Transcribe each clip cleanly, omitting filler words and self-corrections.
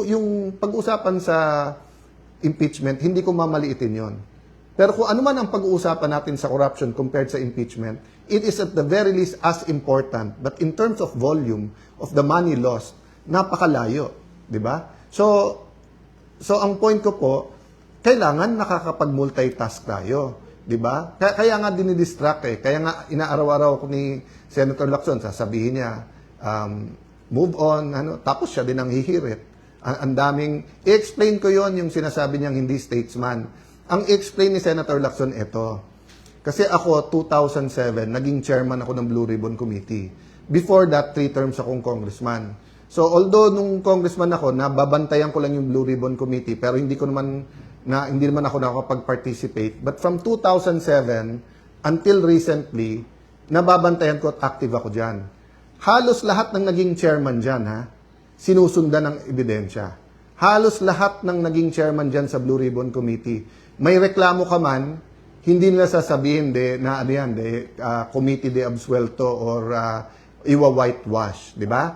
Yung pag-usapan sa impeachment, hindi ko mamaliitin yon. Pero kung ano man ang pag-uusapan natin sa corruption compared sa impeachment, it is at the very least as important. But in terms of volume of the money lost, napakalayo. Di ba? So ang point ko po, kailangan nakakapag-multitask tayo. Di ba? Kaya nga dinidistract eh. Kaya nga inaaraw-araw ko ni Senator Lacson, sasabihin niya, move on, tapos siya din ang hihirit. Ang daming, i-explain ko yon yung sinasabi niyang hindi statesman. Ang i-explain ni Senator Lacson ito. Kasi ako, 2007, naging chairman ako ng Blue Ribbon Committee. Before that, 3 terms akong congressman. So, although nung congressman ako, nababantayan ko lang yung Blue Ribbon Committee, pero hindi naman ako nakakapag-participate. But from 2007 until recently, nababantayan ko at active ako dyan. Halos lahat ng naging chairman dyan, sinusundan ng ebidensya. Halos lahat ng naging chairman dyan sa Blue Ribbon Committee, may reklamo ka man, hindi nila sasabihin committee de absuelto or iwa-whitewash, di ba?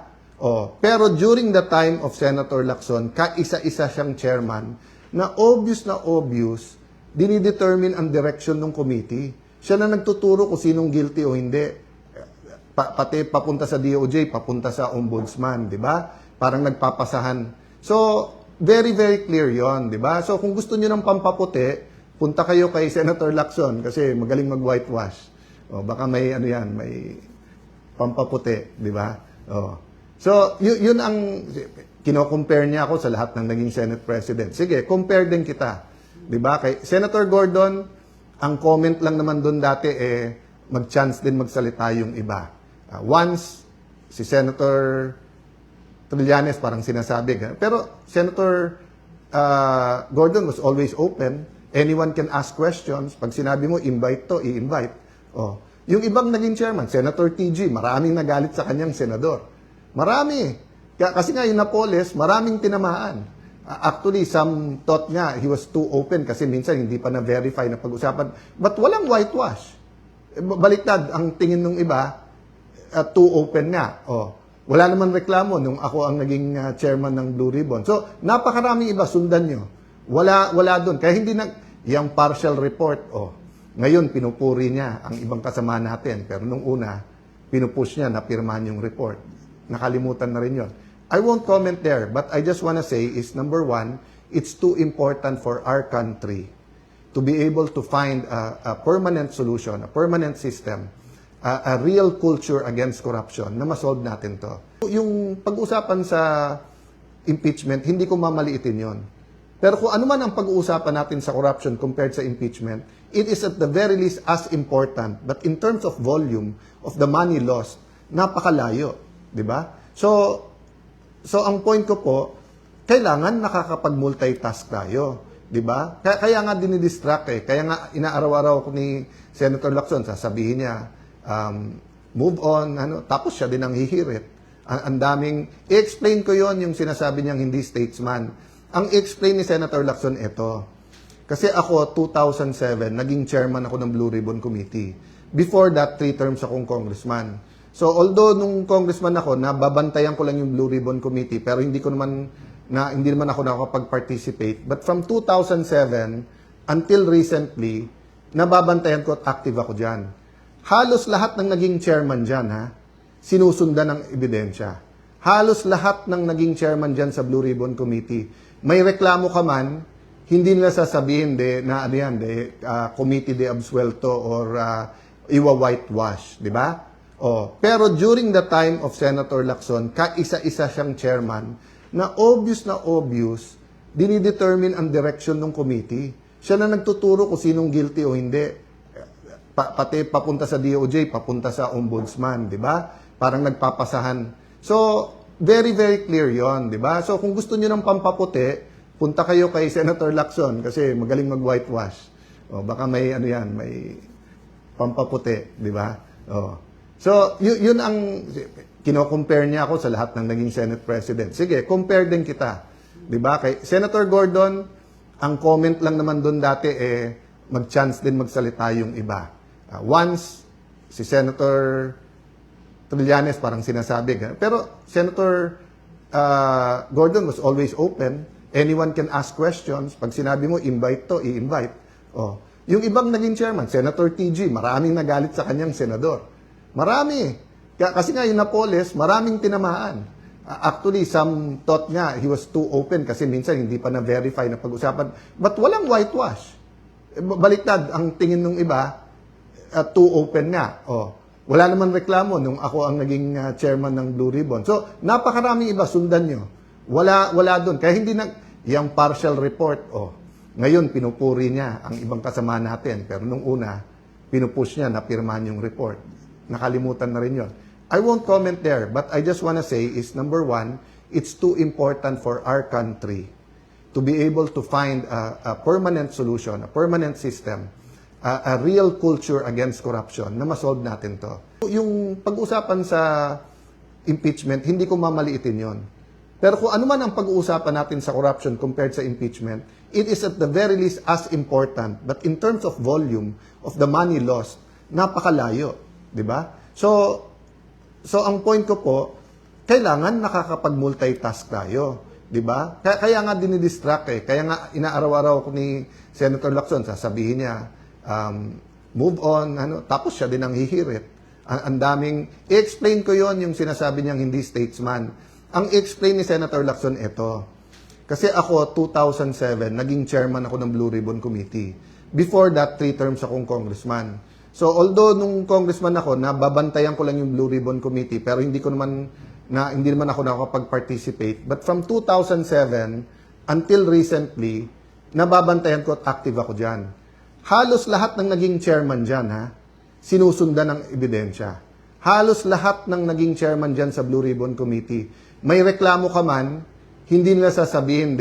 Pero during the time of Senator Lacson, kaisa-isa siyang chairman na obvious, dinidetermine ang direction ng committee. Siya na nagtuturo kung sinong guilty o hindi. Pati papunta sa DOJ, papunta sa ombudsman, di ba? Parang nagpapasahan. So, very, very clear yon, di ba? So, kung gusto niyo ng pampaputi, punta kayo kay Senator Lacson kasi magaling mag-whitewash. Baka may may pampaputi, di ba? So, yun ang kino-compare niya ako sa lahat ng naging Senate President. Sige, compare din kita. Di ba? Kay Senator Gordon, ang comment lang naman doon dati mag-chance din magsalita yung iba. Once, si Senator Trillanes parang sinasabi. Pero Senator Gordon was always open. Anyone can ask questions. Pag sinabi mo, invite to, i-invite. Yung ibang naging chairman, Senator TG, maraming nagalit sa kanyang senador. Marami. Kasi nga yung Napoles, maraming tinamaan. Actually, some thought nga he was too open kasi minsan hindi pa na-verify na pag-usapan. But walang whitewash. Baliktad, ang tingin ng iba, too open nga. Wala naman reklamo nung ako ang naging chairman ng Blue Ribbon. So, napakaraming iba, sundan nyo. Wala doon. Kaya hindi yung partial report, ngayon pinupuri niya ang ibang kasama natin. Pero nung una, pinupush niya na pirmahan yung report. Nakalimutan na rin yun. I won't comment there, but I just want to say is, number one, it's too important for our country to be able to find a permanent solution, a permanent system, a real culture against corruption na masolve natin to. Yung pag-usapan sa impeachment, hindi ko mamaliitin yon. Pero kung ano man ang pag-uusapan natin sa corruption compared sa impeachment, it is at the very least as important. But in terms of volume of the money lost, napakalayo. Di ba? So ang point ko po, kailangan nakakapag-multitask tayo. Di ba? Kaya nga dinidistract eh. Kaya nga inaaraw-araw ko ni Senator Lacson, sasabihin niya, move on, tapos siya din ang hihirit. Ang daming, i-explain ko yon yung sinasabi niyang hindi statesman. Ang i-explain ni Senator Lacson ito. Kasi ako, 2007, naging chairman ako ng Blue Ribbon Committee. Before that, 3 terms akong congressman. So, although nung congressman ako, nababantayan ko lang yung Blue Ribbon Committee, pero hindi naman ako nakakapag-participate. But from 2007 until recently, nababantayan ko at active ako dyan. Halos lahat ng naging chairman dyan, sinusundan ng ebidensya. Halos lahat ng naging chairman dyan sa Blue Ribbon Committee, may reklamo ka man, hindi nila sasabihin committee de absuelto or iwa-whitewash, di ba? Pero during the time of Senator Lacson, kaisa-isa siyang chairman na obvious, dinidetermine ang direction ng committee. Siya na nagtuturo kung sinong guilty o hindi. Pati papunta sa DOJ, papunta sa ombudsman, di ba? Parang nagpapasahan. So, very, very clear yon, di ba? So, kung gusto niyo ng pampaputi, punta kayo kay Senator Lacson kasi magaling mag-whitewash. Baka may may pampaputi, di ba? So, yun ang kino-compare niya ako sa lahat ng naging Senate President. Sige, compare din kita. Di ba? Kay Senator Gordon, ang comment lang naman doon dati mag-chance din magsalita yung iba. Once, si Senator Trillanes parang sinasabi. Pero Senator Gordon was always open. Anyone can ask questions. Pag sinabi mo, invite to, i-invite. Oh. Yung ibang naging chairman, Senator TG, maraming nagalit sa kanyang senador. Marami. Kasi nga yung Napoles, maraming tinamaan. Actually, some thought nga he was too open kasi minsan hindi pa na-verify na pag-usapan. But walang whitewash. Baliktad, ang tingin ng iba, too open nga. Oh. Wala naman reklamo nung ako ang naging chairman ng Blue Ribbon. So, napakaraming iba, sundan nyo. Wala doon. Kaya hindi yung partial report, ngayon pinupuri niya ang ibang kasama natin. Pero nung una, pinupush niya na pirmahan yung report. Nakalimutan na rin yun. I won't comment there, but I just want to say is, number one, it's too important for our country to be able to find a permanent solution, a permanent system, a real culture against corruption na masolve natin to. Yung pag-usapan sa impeachment, hindi ko mamaliitin yon. Pero kung ano man ang pag-uusapan natin sa corruption compared sa impeachment, it is at the very least as important. But in terms of volume of the money lost, napakalayo. Di ba? So ang point ko po, kailangan nakakapag-multitask tayo. Di ba? Kaya nga dinidistract eh. Kaya nga inaaraw-araw ko ni Senator Lacson, sasabihin niya, move on, tapos siya din ang hihirit. Ang daming, i-explain ko yon yung sinasabi niyang hindi statesman. Ang i-explain ni Senator Lacson ito. Kasi ako, 2007, naging chairman ako ng Blue Ribbon Committee. Before that, 3 terms akong congressman. So, although nung congressman ako, nababantayan ko lang yung Blue Ribbon Committee, pero hindi naman ako nakakapag-participate. But from 2007 until recently, nababantayan ko at active ako dyan. Halos lahat ng naging chairman dyan, sinusundan ng ebidensya. Halos lahat ng naging chairman dyan sa Blue Ribbon Committee, may reklamo ka man, hindi nila sasabihin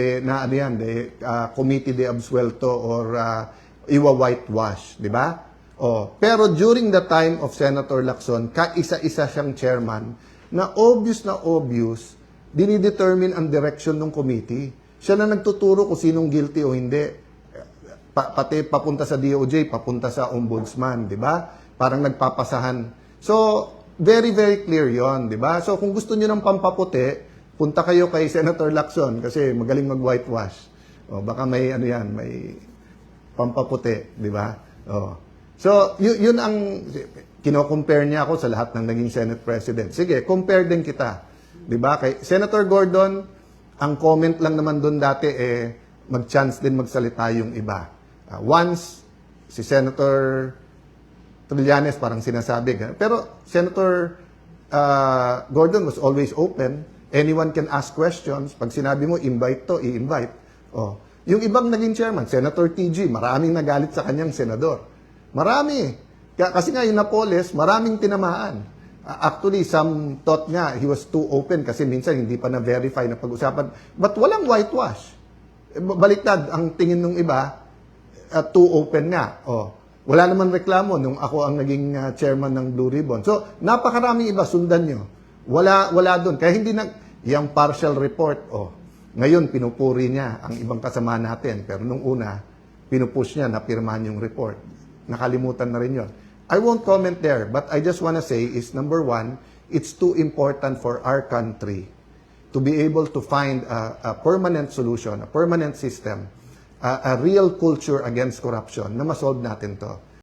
committee de absuelto or iwa-whitewash, di ba? Pero during the time of Senator Lacson, kaisa-isa siyang chairman na obvious, dinidetermine ang direction ng committee. Siya na nagtuturo kung sinong guilty o hindi. Pati papunta sa DOJ, papunta sa ombudsman, di ba? Parang nagpapasahan. So, very, very clear yon, di ba? So, kung gusto niyo ng pampaputi, punta kayo kay Senator Lacson kasi magaling mag-whitewash. Baka may may pampaputi, di ba? So, yun ang kino-compare niya ako sa lahat ng naging Senate President. Sige, compare din kita. Di ba? Kay Senator Gordon, ang comment lang naman doon dati mag-chance din magsalita yung iba. Once, si Senator Trillanes parang sinasabi. Pero Senator Gordon was always open. Anyone can ask questions. Pag sinabi mo, invite to, i-invite. Yung ibang naging chairman, Senator TG, maraming nagalit sa kanyang senador. Marami. Kasi nga yung Napoles, maraming tinamaan. Actually, some thought nga he was too open kasi minsan hindi pa na-verify na pag-usapan. But walang whitewash. Baliktad, ang tingin ng iba, too open nga. Wala naman reklamo nung ako ang naging chairman ng Blue Ribbon. So, napakaraming iba, sundan nyo. Wala doon. Kaya hindi yung partial report, ngayon pinupuri niya ang ibang kasama natin. Pero nung una, pinupush niya na pirmahan yung report. Nakalimutan na rin yun. I won't comment there, but I just want to say is, number one, it's too important for our country to be able to find a permanent solution, a permanent system, a real culture against corruption na masolve natin to.